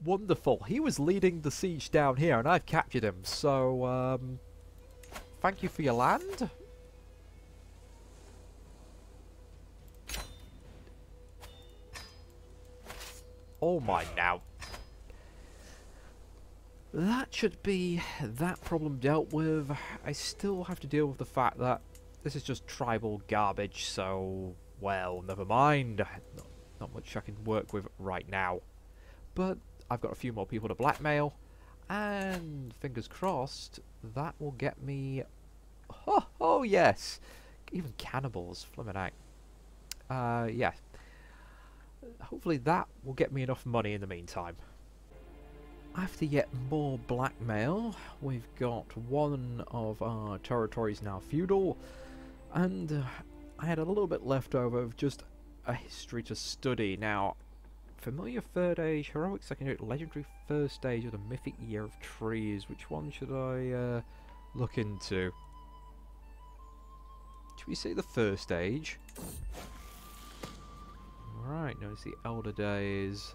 Wonderful. He was leading the siege down here, and I've captured him. So, thank you for your land. All mine now. That should be that problem dealt with. I still have to deal with the fact that this is just tribal garbage, so, well, never mind. Not much I can work with right now. But I've got a few more people to blackmail, and fingers crossed, that will get me... Oh yes! Even cannibals, flippin' out. Yeah. Hopefully that will get me enough money in the meantime. After yet more blackmail, we've got one of our territories now feudal, and I had a little bit left over of just a history to study. Now, familiar third age, heroic second age, legendary first age, or the mythic year of trees. Which one should I look into? Should we say the first age? Right, notice the elder days.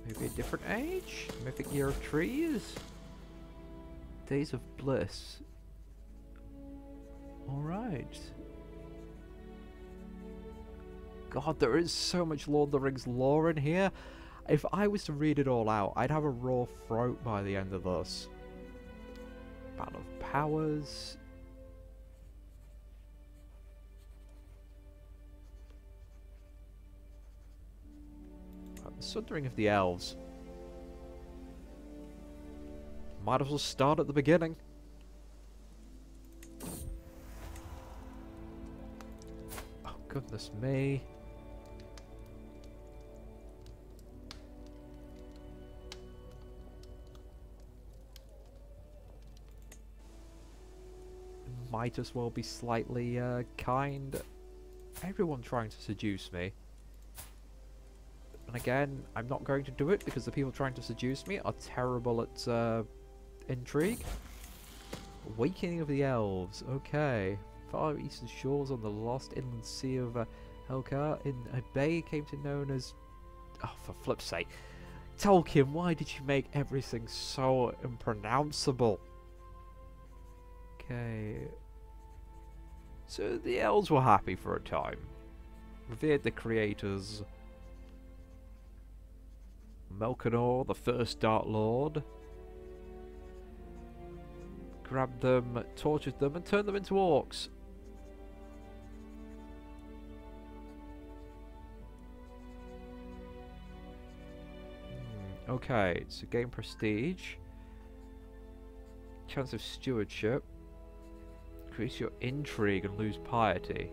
Maybe a different age? Mythic year of trees? Days of bliss. Alright. God, there is so much Lord of the Rings lore in here. If I was to read it all out, I'd have a raw throat by the end of this. Battle of Powers. The Sundering of the Elves. Might as well start at the beginning. Oh, goodness me. Might as well be slightly kind. Everyone trying to seduce me. And again, I'm not going to do it because the people trying to seduce me are terrible at intrigue. Awakening of the Elves. Okay. Far eastern shores on the lost inland sea of Helkar in a bay came to known as... Oh, for flip's sake. Tolkien, why did you make everything so unpronounceable? Okay. So the elves were happy for a time. Revered the creators. Melkor, the first Dark Lord. Grabbed them, tortured them, and turned them into orcs. Okay, so gain prestige. Chance of stewardship. Increase your intrigue and lose piety.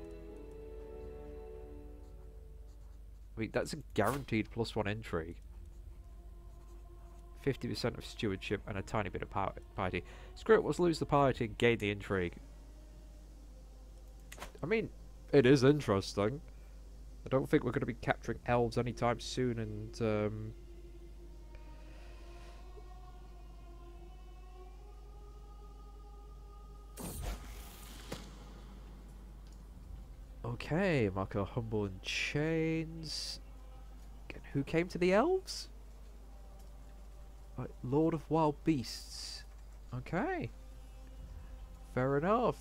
Wait, that's a guaranteed +1 intrigue. 50% of stewardship and a tiny bit of piety. Screw it, let's lose the piety and gain the intrigue. I mean, it is interesting. I don't think we're going to be capturing elves anytime soon, and okay, Marco humble in chains. Again, who came to the elves? Right, Lord of Wild Beasts. Okay. Fair enough.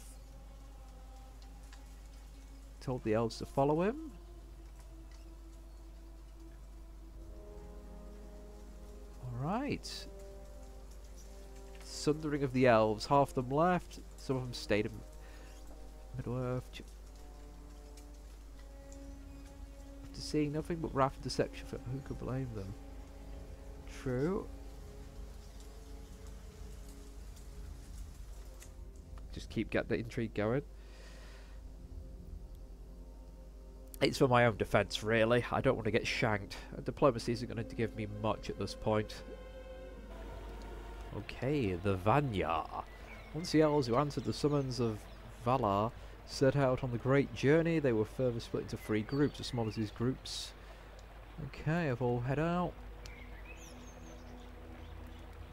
Told the elves to follow him. Alright. Sundering of the elves. Half of them left. Some of them stayed in Middle-earth. After seeing nothing but wrath and deception, who could blame them? True. Just keep getting the intrigue going. It's for my own defence, really. I don't want to get shanked. Diplomacy isn't going to give me much at this point. Okay, the Vanya. Once the elves who answered the summons of Valar set out on the great journey, they were further split into 3 groups, as small as these groups. Okay, I've all head out.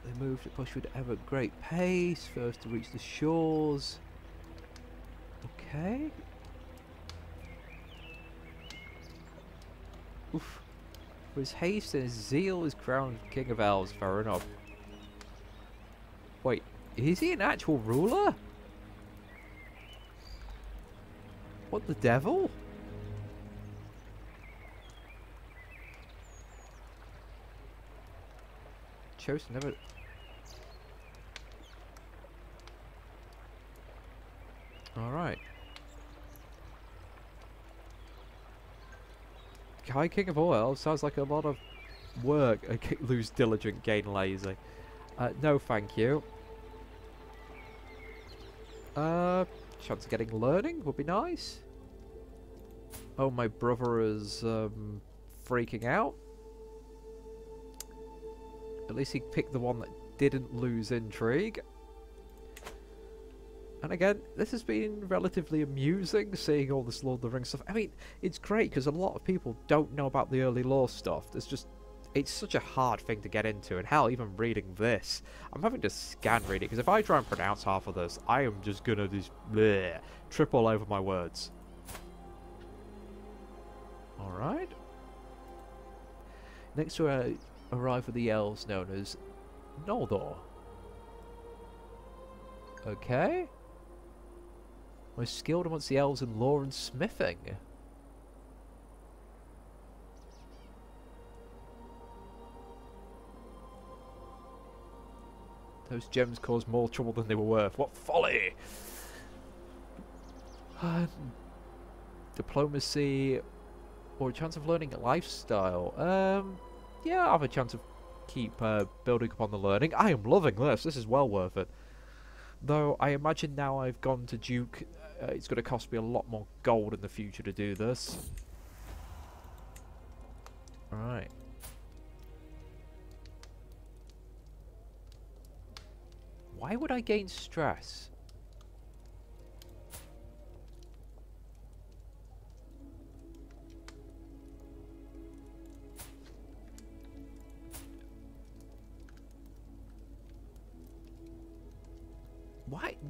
They moved to push with ever great pace, first to reach the shores. Okay. Oof. For his haste and his zeal is crowned King of Elves, fair enough. Wait, is he an actual ruler? What the devil? Chose to never... Alright. High King of all Elves sounds like a lot of work. Lose diligent, gain lazy. No thank you. Chance of getting learning would be nice. Oh, my brother is freaking out. At least he picked the one that didn't lose intrigue. And again, this has been relatively amusing, seeing all this Lord of the Rings stuff. I mean, it's great because a lot of people don't know about the early lore stuff. There's just... It's such a hard thing to get into, and hell, even reading this, I'm having to scan read it, because if I try and pronounce half of this, I am just gonna just bleh, trip all over my words. Alright. Next to arrive with the elves known as Noldor. Okay. Most skilled amongst the elves in lore and smithing. Those gems caused more trouble than they were worth. What folly! Diplomacy or a chance of learning a lifestyle. Yeah, I have a chance of keep building upon the learning. I am loving this. This is well worth it. Though I imagine now I've gone to Duke, it's going to cost me a lot more gold in the future to do this. Alright. Why would I gain stress?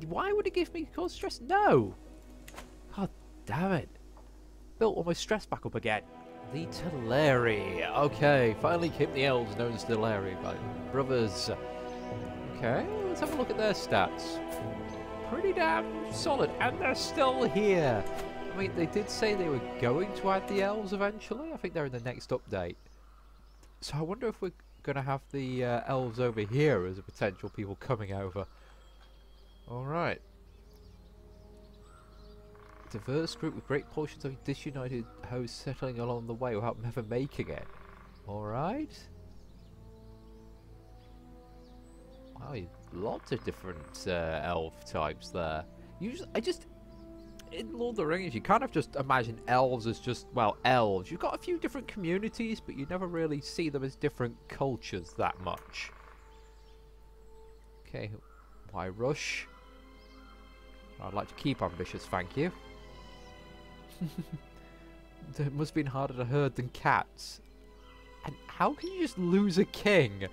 Why would it give me cause stress? No! God damn it. Built all my stress back up again. The Teleri. Okay, finally came the elves known as Teleri by brothers. Okay, let's have a look at their stats. Pretty damn solid, and they're still here. I mean, they did say they were going to add the elves eventually. I think they're in the next update. So I wonder if we're going to have the elves over here as a potential people coming over. Alright. Diverse group with great portions of disunited hosts settling along the way without never making it. Alright. Wow, lots of different elf types there. Usually, in Lord of the Rings, you kind of just imagine elves as just, well, elves. You've got a few different communities, but you never really see them as different cultures that much. Okay, why rush? I'd like to keep ambitious, thank you. It must have been harder to herd than cats. And how can you just lose a king?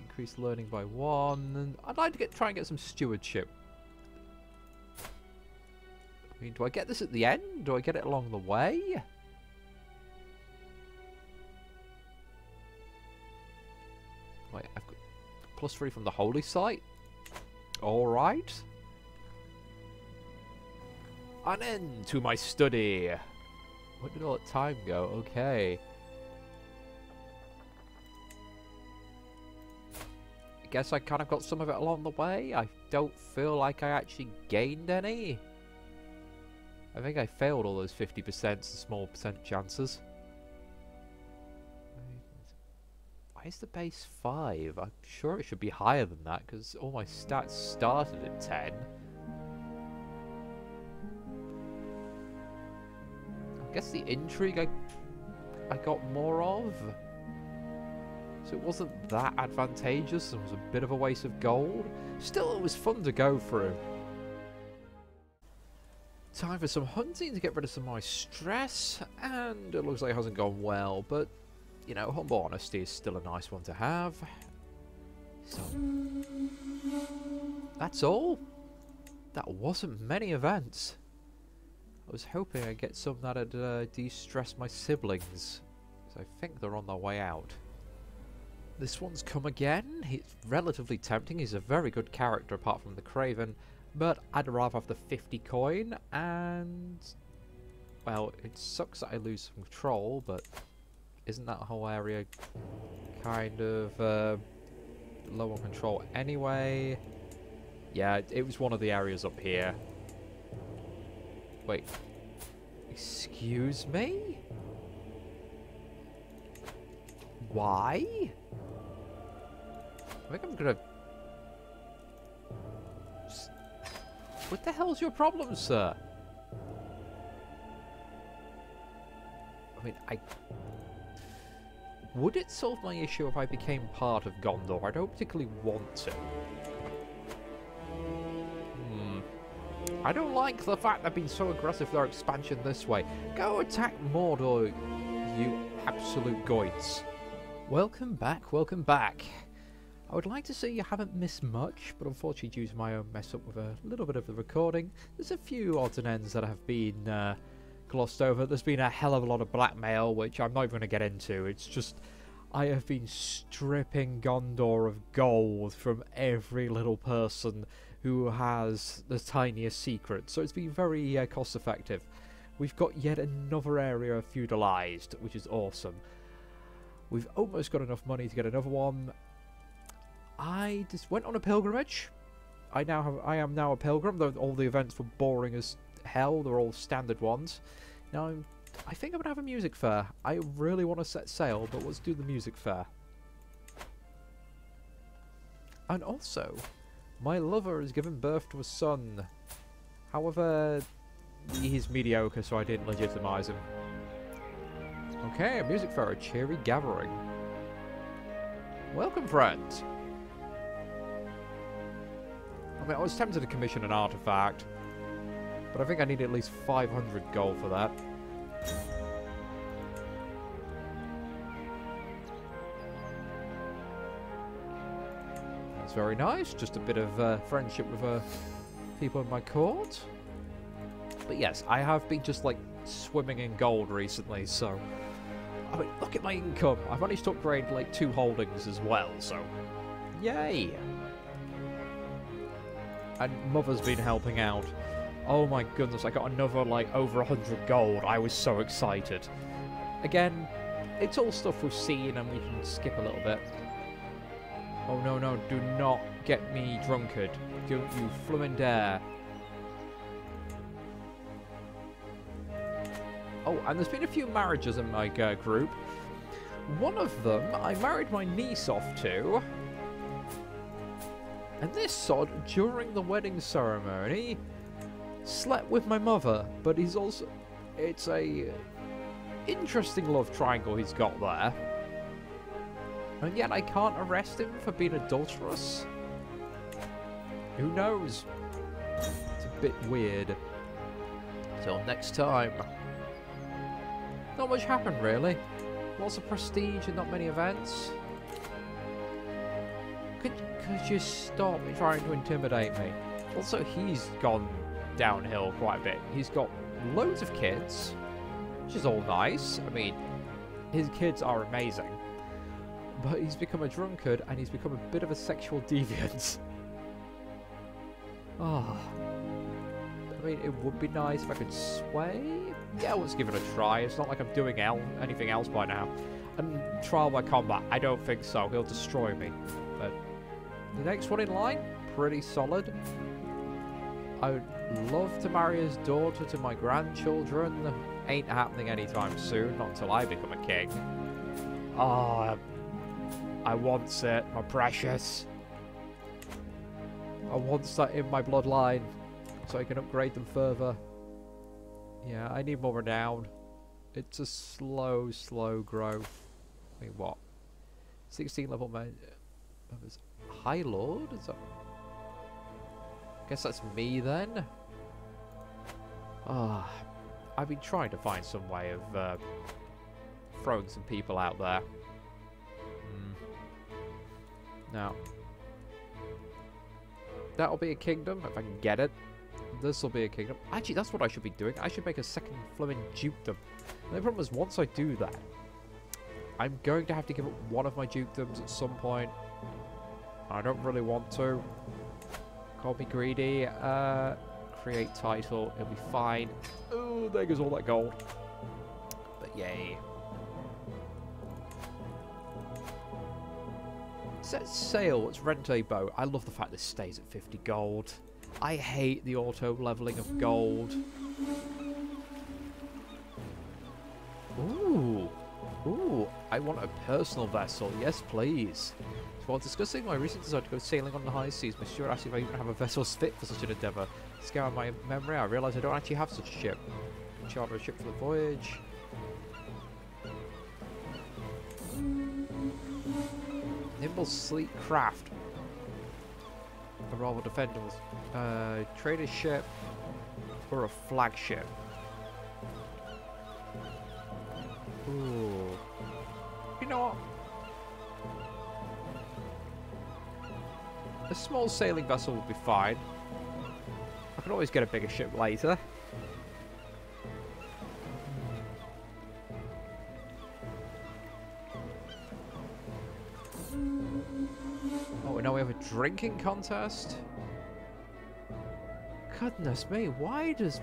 Increase learning by 1. And I'd like to try and get some stewardship. I mean, do I get this at the end? Do I get it along the way? Wait, I've got +3 from the holy site. Alright. An end to my study. Where did all that time go? Okay. I guess I kind of got some of it along the way. I don't feel like I actually gained any. I think I failed all those 50% and small percent chances. Why is the base 5? I'm sure it should be higher than that because all my stats started at 10. I guess the intrigue I got more of. So it wasn't that advantageous. It was a bit of a waste of gold. Still, it was fun to go through. Time for some hunting to get rid of some of my stress. And it looks like it hasn't gone well. But, you know, humble honesty is still a nice one to have. So, that's all. That wasn't many events. I was hoping I'd get some that'd de-stress my siblings, because I think they're on their way out. This one's come again. He's relatively tempting. He's a very good character apart from the Craven, but I'd rather have the 50 coin, and well, it sucks that I lose some control, but isn't that whole area kind of low on control anyway? Yeah, it was one of the areas up here. Wait. Excuse me? Why? I think I'm gonna... What the hell's your problem, sir? I mean, would it solve my issue if I became part of Gondor? I don't particularly want to. I don't like the fact they've been so aggressive with their expansion this way. Go attack Mordor, you absolute goits. Welcome back, welcome back. I would like to say you haven't missed much, but unfortunately due to my own mess up with a little bit of the recording, there's a few odds and ends that have been glossed over. There's been a hell of a lot of blackmail, which I'm not even going to get into. It's just, I have been stripping Gondor of gold from every little person who has the tiniest secret, so it's been very cost effective. We've got yet another area feudalized, which is awesome. We've almost got enough money to get another one. I just went on a pilgrimage. I am now a pilgrim, though all the events were boring as hell. They're all standard ones. Now I think I'm gonna have a music fair. I really want to set sail, but let's do the music fair. And also, my lover has given birth to a son. However, he's mediocre, so I didn't legitimize him. Okay, a music fair, a cheery gathering. Welcome, friends. I mean, I was tempted to commission an artifact, but I think I need at least 500 gold for that. That's very nice. Just a bit of friendship with people in my court. But yes, I have been just like swimming in gold recently, so I mean, look at my income. I've managed to upgrade like 2 holdings as well, so yay! And Mother's been helping out. Oh my goodness, I got another like over 100 gold. I was so excited. Again, it's all stuff we've seen and we can skip a little bit. Oh no, no, do not get me drunkard. Don't you flimmin' dare. Oh, and there's been a few marriages in my group. One of them, I married my niece off to. And this sod, during the wedding ceremony, slept with my mother. But he's also... It's a interesting love triangle he's got there. And yet I can't arrest him for being adulterous. Who knows? It's a bit weird. Till next time. Not much happened, really. Lots of prestige and not many events. Could you stop trying to intimidate me? Also, he's gone downhill quite a bit. He's got loads of kids, which is all nice. I mean, his kids are amazing. But he's become a drunkard and he's become a bit of a sexual deviant. Oh. I mean, it would be nice if I could sway. Yeah, let's give it a try. It's not like I'm doing anything else by now. And trial by combat, I don't think so. He'll destroy me. But the next one in line, pretty solid. I would love to marry his daughter to my grandchildren. Ain't happening anytime soon, not until I become a king. Oh, I want it, my precious. I want that in my bloodline, so I can upgrade them further. Yeah, I need more renown. It's a slow growth. I mean, what? 16 level man. High Lord? Is that... Guess that's me then? Ah, I've been trying to find some way of throwing some people out there. Now, that'll be a kingdom if I can get it. This will be a kingdom. Actually, that's what I should be doing. I should make a second Fleming dukedom. And the problem is, once I do that, I'm going to have to give up one of my dukedoms at some point. I don't really want to. Call me greedy. Create title. It'll be fine. Oh, there goes all that gold. But yay. Set sail. Let's rent a boat. I love the fact this stays at 50 gold. I hate the auto leveling of gold. Ooh. Ooh. I want a personal vessel. Yes, please. So while discussing my recent desire to go sailing on the high seas, my steward asked if I even have a vessel fit for such an endeavour. Scouring my memory, I realised I don't actually have such a ship. Charter a ship for the voyage. Nimble, sleek craft. A rather defendable trader ship or a flagship. Ooh. You know what? A small sailing vessel would be fine. I can always get a bigger ship later. Oh, and now we have a drinking contest? Goodness me, why does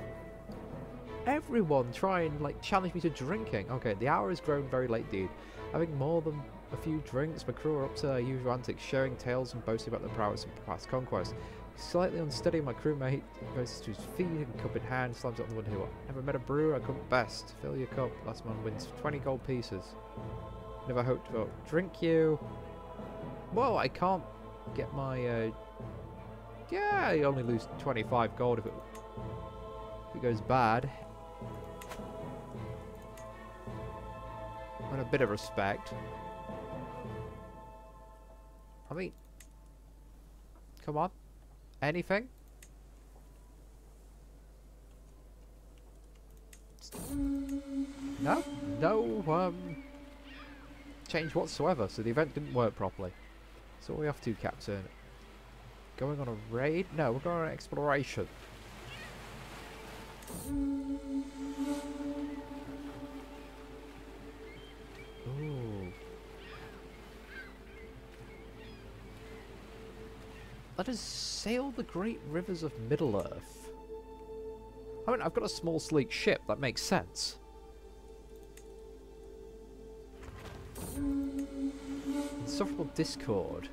everyone try and like challenge me to drinking? Okay, the hour has grown very late, dude. Having more than a few drinks, my crew are up to their usual antics, sharing tales and boasting about their prowess and past conquests. Slightly unsteady, my crewmate goes to his feet and cup in hand, slams it on the window. Never met a brewer I come best. Fill your cup. Last man wins 20 gold pieces. Never hoped to vote. Drink you. Well, I can't get my yeah, I only lose 25 gold if it goes bad. With a bit of respect. I mean, come on. Anything? No? No, change whatsoever, so the event didn't work properly. So what are we off to, Captain? Going on a raid? No, we're going on an exploration. Ooh. Let us sail the great rivers of Middle-earth. I mean, I've got a small, sleek ship. That makes sense. Insufferable discord.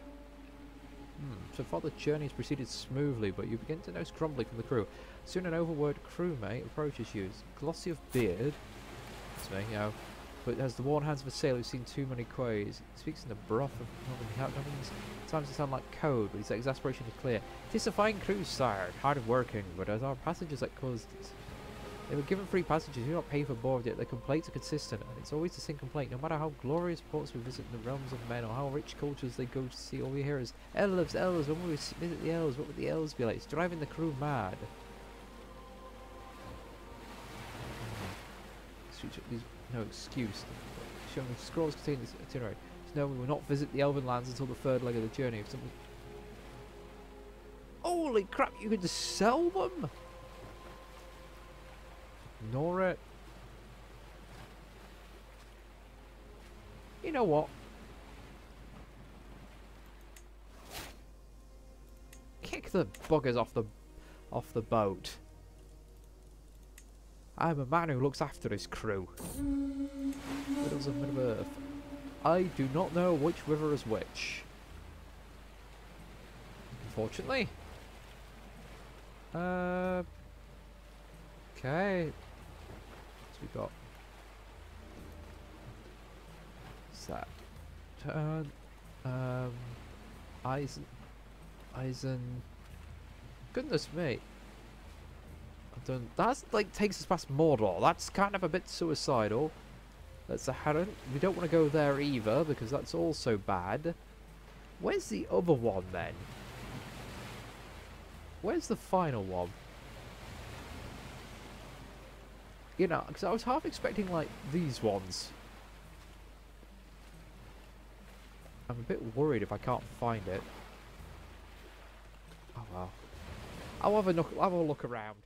So far the journey has proceeded smoothly, but you begin to notice grumbling from the crew. Soon an overworked crewmate approaches you. It's glossy of beard. That's me, you know. But has the worn hands of a sailor who's seen too many quays. He speaks in the broth of Northern times to sound like code, but his exasperation is clear. It is a fine cruise, sire, hard of working, but as our passengers that caused this. They were given free passages, do not pay for board, yet their complaints are consistent, and it's always the same complaint. No matter how glorious ports we visit in the realms of men, or how rich cultures they go to see, all we hear is, elves, elves, when we visit the elves, what would the elves be like? It's driving the crew mad. No excuse. Showing the scrolls contain this itinerary. No, we will not visit the elven lands until the third leg of the journey. If something... Holy crap, you can just sell them? Ignore it. You know what? Kick the buggers off the boat. I'm a man who looks after his crew. Riddles of Middle-earth. I do not know which river is which. Unfortunately. Okay. What's we got? What's that? Turn. Eisen. Goodness me. That's like takes us past Mordor. That's kind of a bit suicidal. That's a Heron. We don't want to go there either because that's also bad. Where's the other one then? Where's the final one? You know, because I was half expecting like these ones. I'm a bit worried if I can't find it. Oh well. I'll have a look around.